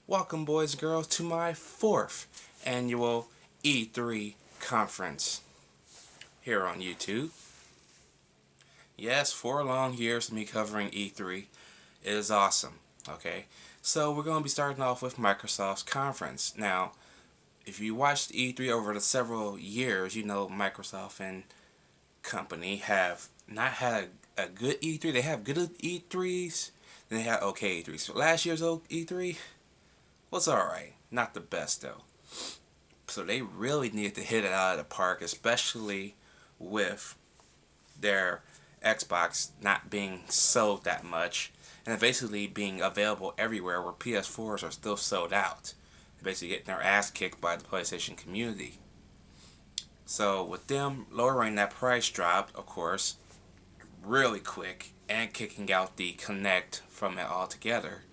Welcome, boys and girls, to my fourth annual E3 conference here on YouTube. Yes, 4 long years of me covering E3 is awesome. Okay, so we're going to be starting off with Microsoft's conference. Now, if you watched E3 over the several years, you know Microsoft and company have not had a good E3. They have good E3s, then they have okay E3s. So last year's E3 was alright. Not the best though. So they really needed to hit it out of the park, especially with their Xbox not being sold that much and basically being available everywhere where PS4s are still sold out. They're basically getting their ass kicked by the PlayStation community. So with them lowering that price drop, of course, really quick and kicking out the Connect from it altogether,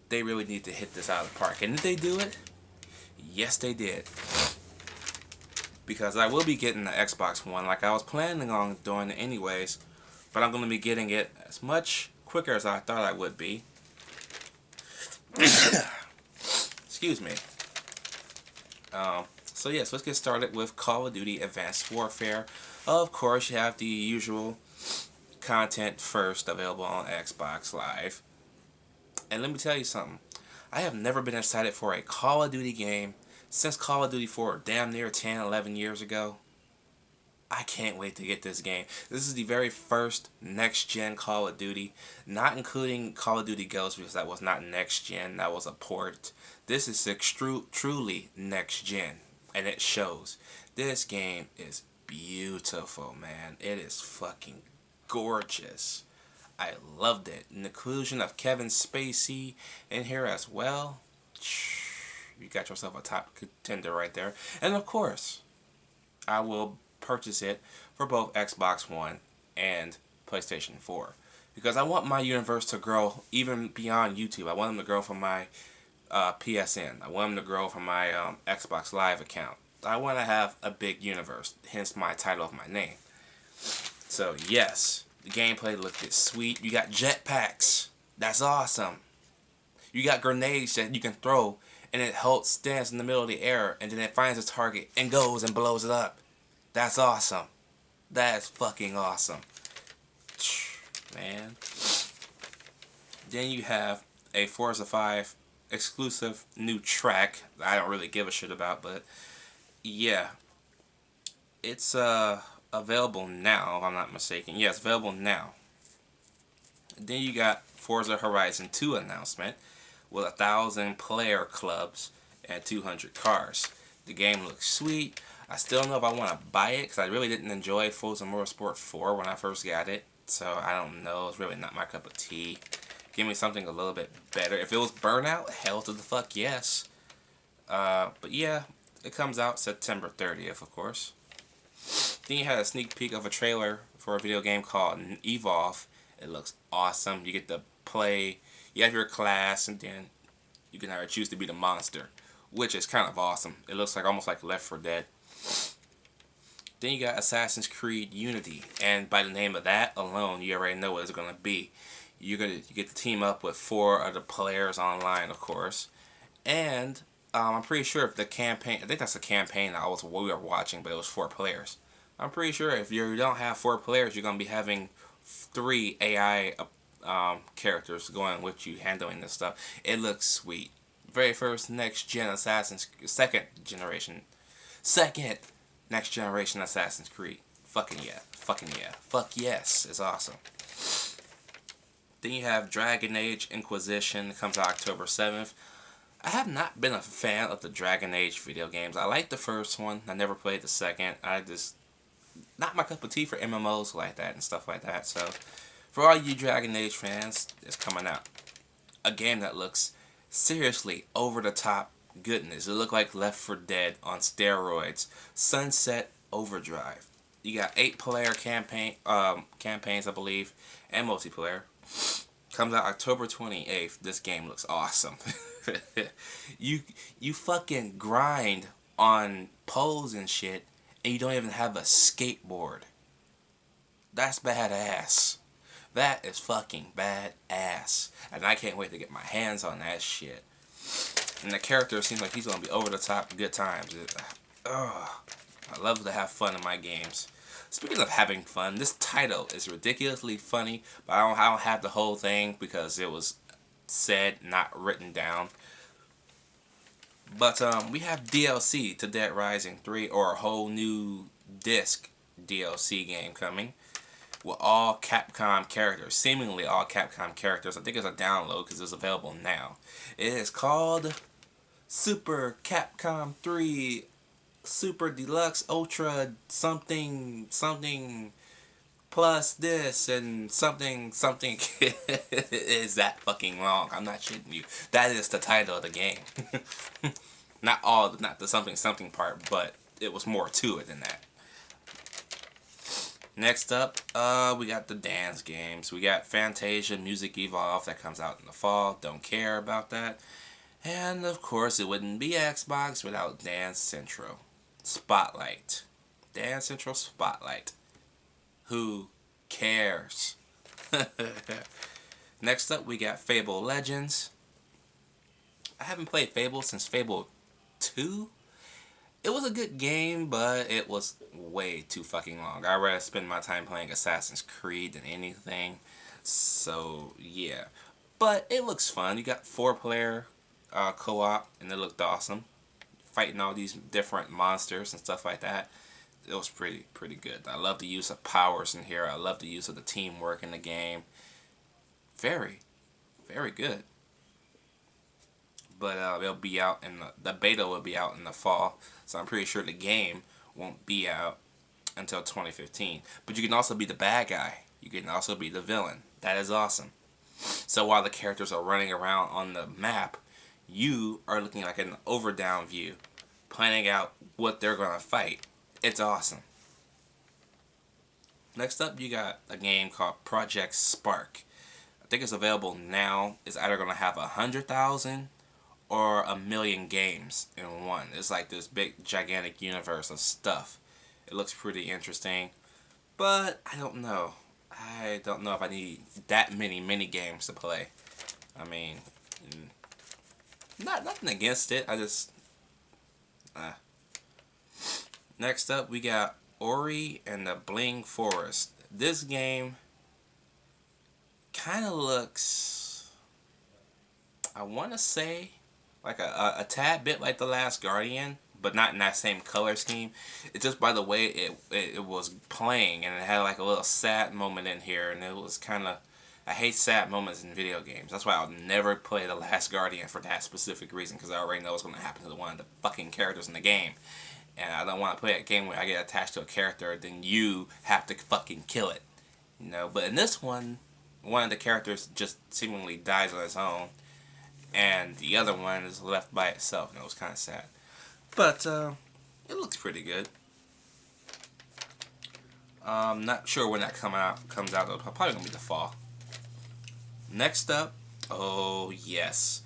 they really need to hit this out of the park. And did they do it? Yes, they did. Because I will be getting the Xbox One like I was planning on doing it anyways, but I'm going to be getting it as much quicker as I thought I would be. Excuse me. So yes, let's get started with Call of Duty Advanced Warfare. Of course, you have the usual content first available on Xbox Live. And let me tell you something. I have never been excited for a Call of Duty game since Call of Duty 4, damn near 10, 11 years ago. I can't wait to get this game. This is the very first next-gen Call of Duty, not including Call of Duty Ghosts because that was not next-gen, that was a port. This is truly next-gen, and it shows. This game is beautiful, man. It is fucking gorgeous. I loved it. And the inclusion of Kevin Spacey in here as well. You got yourself a top contender right there. And of course, I will purchase it for both Xbox One and PlayStation 4. Because I want my universe to grow even beyond YouTube. I want them to grow from my PSN. I want them to grow from my Xbox Live account. I want to have a big universe. Hence my title of my name. So yes. The gameplay looked sweet. You got jetpacks. That's awesome. You got grenades that you can throw, and it stands in the middle of the air, and then it finds its target and goes and blows it up. That's awesome. That's fucking awesome. Man. Then you have a Forza 5 exclusive new track that I don't really give a shit about, but yeah. It's available now, if I'm not mistaken. Yes, available now. Then you got Forza Horizon 2 announcement with 1,000 player clubs and 200 cars. The game looks sweet. I still don't know if I want to buy it because I really didn't enjoy Forza Motorsport 4 when I first got it. So I don't know. It's really not my cup of tea. Give me something a little bit better. If it was Burnout, hell to the fuck yes. But yeah, it comes out September 30th, of course. Then you had a sneak peek of a trailer for a video game called Evolve. It looks awesome. You get to play, you have your class, and then you can either choose to be the monster, which is kind of awesome. It looks like almost like Left 4 Dead. Then you got Assassin's Creed Unity, and by the name of that alone, you already know what it's going to be. You get to team up with 4 other players online, of course, and I'm pretty sure if the campaign, I think that's the campaign we were watching, but it was 4 players. I'm pretty sure if you don't have 4 players, you're going to be having 3 AI characters going with you handling this stuff. It looks sweet. Very first next gen second next generation Assassin's Creed. Fucking yeah. Fuck yes, it's awesome. Then you have Dragon Age Inquisition. It comes out October 7th. I have not been a fan of the Dragon Age video games. I liked the first one. I never played the second. Not my cup of tea for MMOs like that and stuff like that. So, for all you Dragon Age fans, it's coming out. A game that looks seriously over the top goodness. It looked like Left 4 Dead on steroids. Sunset Overdrive. You got 8-player campaigns, I believe, and multiplayer. Comes out October 28th. This game looks awesome. You fucking grind on poles and shit, and you don't even have a skateboard. That's badass. That is fucking badass. And I can't wait to get my hands on that shit. And the character seems like he's gonna be over the top good times. I love to have fun in my games. Speaking of having fun, this title is ridiculously funny, but I don't have the whole thing because it was said, not written down. But we have DLC to Dead Rising 3, or a whole new disc DLC game coming with all Capcom characters, seemingly all Capcom characters. I think it's a download because it's available now. It is called Super Capcom 3 Super Deluxe Ultra something something plus this and something something. Is that fucking long? I'm not shitting you. That is the title of the game. Not the something something part, but it was more to it than that. Next up, we got the dance games. We got Fantasia Music Evolve that comes out in the fall. Don't care about that. And of course, it wouldn't be Xbox without Dance Central Spotlight. Dance Central Spotlight. Who cares? Next up, we got Fable Legends. I haven't played Fable since Fable 2. It was a good game, but it was way too fucking long. I'd rather spend my time playing Assassin's Creed than anything. So, yeah. But it looks fun. You got 4-player co-op, and it looked awesome. Fighting all these different monsters and stuff like that. It was pretty good. I love the use of powers in here. I love the use of the teamwork in the game. Very good. But it'll be out in the beta will be out in the fall, so I'm pretty sure the game won't be out until 2015. But you can also be the bad guy. You can also be the villain. That is awesome. So while the characters are running around on the map, you are looking like an over-down view, planning out what they're gonna fight. It's awesome. Next up, you got a game called Project Spark. I think it's available now. It's either gonna have 100,000 or 1,000,000 games in one. It's like this big gigantic universe of stuff. It looks pretty interesting, but I don't know. I don't know if I need that many mini games to play. I mean, nothing against it. I just Next up, we got Ori and the Bling Forest. This game kind of looks, I want to say, like a tad bit like The Last Guardian, but not in that same color scheme. It's just by the way it was playing, and it had like a little sad moment in here, and it was kind of, I hate sad moments in video games. That's why I'll never play The Last Guardian for that specific reason, because I already know what's going to happen to one of the fucking characters in the game. And I don't want to play a game where I get attached to a character, then you have to fucking kill it. You know, but in this one of the characters just seemingly dies on its own, and the other one is left by itself, and it was kind of sad. But it looks pretty good. Not sure when that comes out. Though. Probably gonna be the fall. Next up, oh yes,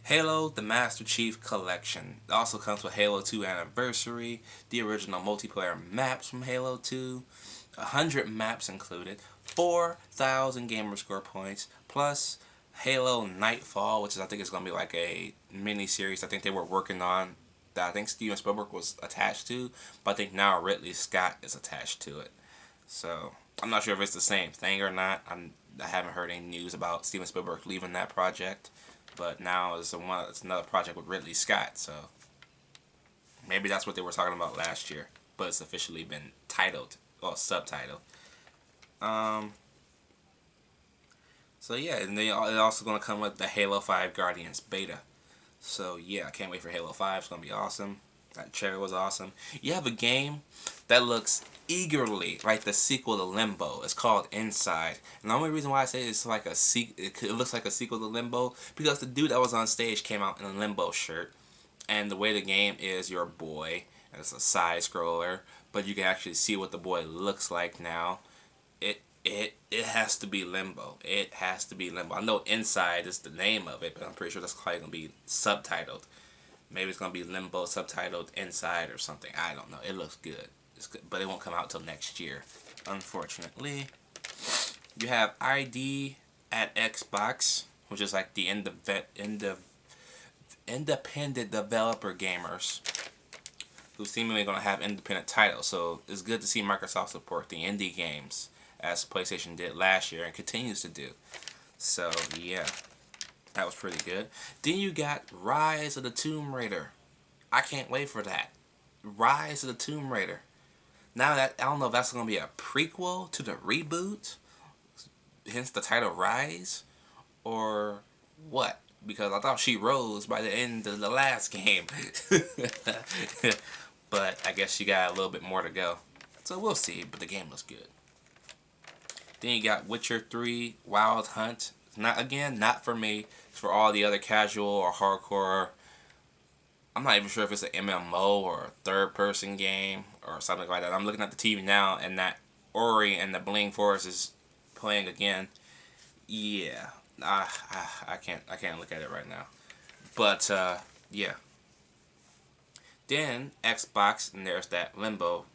Halo: The Master Chief Collection. It also comes with Halo 2 Anniversary, the original multiplayer maps from Halo 2, 100 maps included, 4,000 gamer score points, plus Halo Nightfall, which is, I think, is going to be like a mini-series I think they were working on, that I think Steven Spielberg was attached to, but I think now Ridley Scott is attached to it. So, I'm not sure if it's the same thing or not. I haven't heard any news about Steven Spielberg leaving that project, but now it's another project with Ridley Scott, so maybe that's what they were talking about last year, but it's officially been titled, or subtitled. So yeah, and they're also going to come with the Halo 5 Guardians beta. So yeah, I can't wait for Halo 5. It's going to be awesome. That trailer was awesome. You have a game that looks eagerly like the sequel to Limbo. It's called Inside. And the only reason why I say it's like it looks like a sequel to Limbo, because the dude that was on stage came out in a Limbo shirt. And the way the game is, you're a boy, and it's a side scroller, but you can actually see what the boy looks like now. It has to be Limbo. It has to be Limbo. I know Inside is the name of it, but I'm pretty sure that's probably going to be subtitled. Maybe it's going to be Limbo subtitled Inside or something. I don't know. It looks good. It's good, but it won't come out till next year, unfortunately. You have ID at Xbox, which is like the independent developer gamers who seemingly going to have independent titles. So it's good to see Microsoft support the indie games as PlayStation did last year and continues to do. So yeah, that was pretty good. Then you got Rise of the Tomb Raider. I can't wait for that. Rise of the Tomb Raider. Now that I don't know if that's going to be a prequel to the reboot, hence the title Rise, or what? Because I thought she rose by the end of the last game. But I guess she got a little bit more to go. So we'll see, but the game looks good. Then you got Witcher 3 Wild Hunt. Not for me. It's for all the other casual or hardcore. I'm not even sure if it's an MMO or a third-person game or something like that. I'm looking at the TV now, and that Ori and the Bling Forest is playing again. Yeah, I can't look at it right now. But yeah. Then Xbox, and there's that Limbo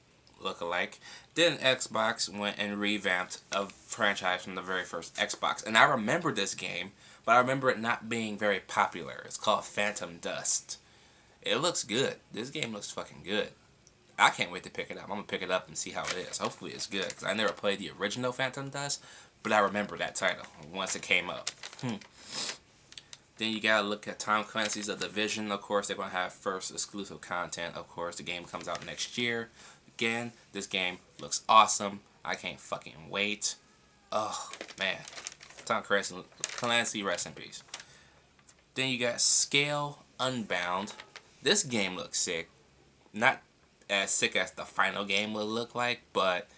lookalike. Then Xbox went and revamped a franchise from the very first Xbox, and I remember this game, but I remember it not being very popular. It's called Phantom Dust. It looks good. This game looks fucking good. I can't wait to pick it up. I'm going to pick it up and see how it is. Hopefully it's good, because I never played the original Phantom Dust, but I remember that title once it came up. Then you got to look at Tom Clancy's The Division. Of course, they're going to have first exclusive content. Of course, the game comes out next year. Again, this game looks awesome. I can't fucking wait. Oh, man. Tom Clancy, rest in peace. Then you got ScaleBound. This game looks sick. Not as sick as the final game will look like, but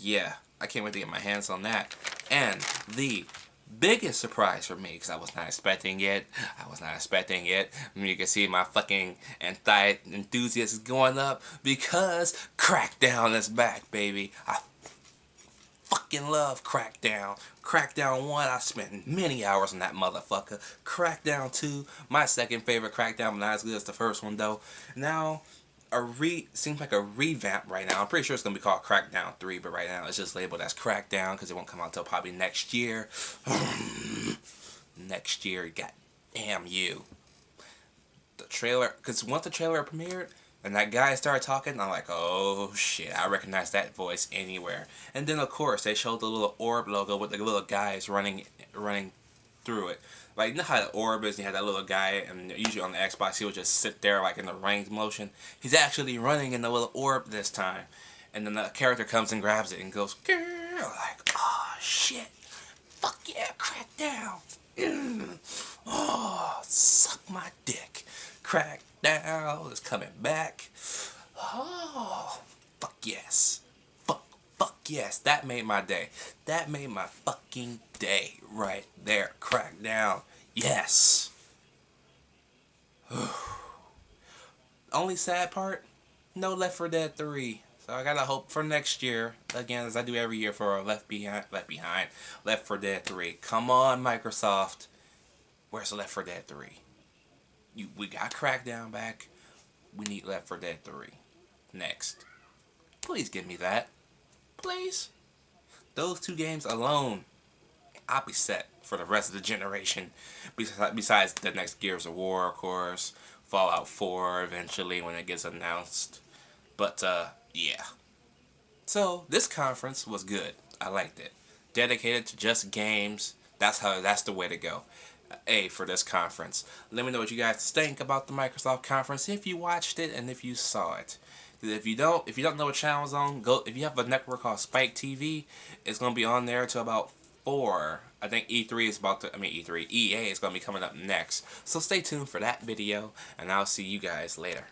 yeah, I can't wait to get my hands on that. And the biggest surprise for me, because I was not expecting it. You can see my fucking enthusiasm going up because Crackdown is back, baby. I fucking love Crackdown. Crackdown 1, I spent many hours on that motherfucker. Crackdown 2, my second favorite Crackdown, but not as good as the first one though. Now, seems like a revamp right now. I'm pretty sure it's going to be called Crackdown 3, but right now it's just labeled as Crackdown because it won't come out until probably next year. Next year, goddamn you. The trailer, because once the trailer premiered, and that guy started talking, I'm like, oh shit, I recognize that voice anywhere. And then of course they showed the little orb logo with the little guys running through it. Like, you know how the orb is, and you had that little guy, and usually on the Xbox he would just sit there like in the range motion. He's actually running in the little orb this time. And then the character comes and grabs it and goes, girl, like, oh shit. Fuck yeah, Crackdown. Oh, suck my dick. Crackdown is coming back. Oh, fuck yes. Fuck yes. That made my day. That made my fucking day right there. Crackdown. Yes. Only sad part, no Left 4 Dead 3. So I gotta hope for next year, again, as I do every year, for Left 4 Dead 3. Come on, Microsoft. Where's Left 4 Dead 3? We got Crackdown back. We need Left 4 Dead 3. Next. Please give me that. Please. Those two games alone, I'll be set for the rest of the generation. Besides the next Gears of War, of course. Fallout 4 eventually when it gets announced. But, yeah. So, this conference was good. I liked it. Dedicated to just games. That's the way to go. A for this conference. Let me know what you guys think about the Microsoft conference, if you watched it and if you saw it. If you don't know what channel it's on, if you have a network called Spike TV, it's gonna be on there till about 4. I think EA is gonna be coming up next. So stay tuned for that video, and I'll see you guys later.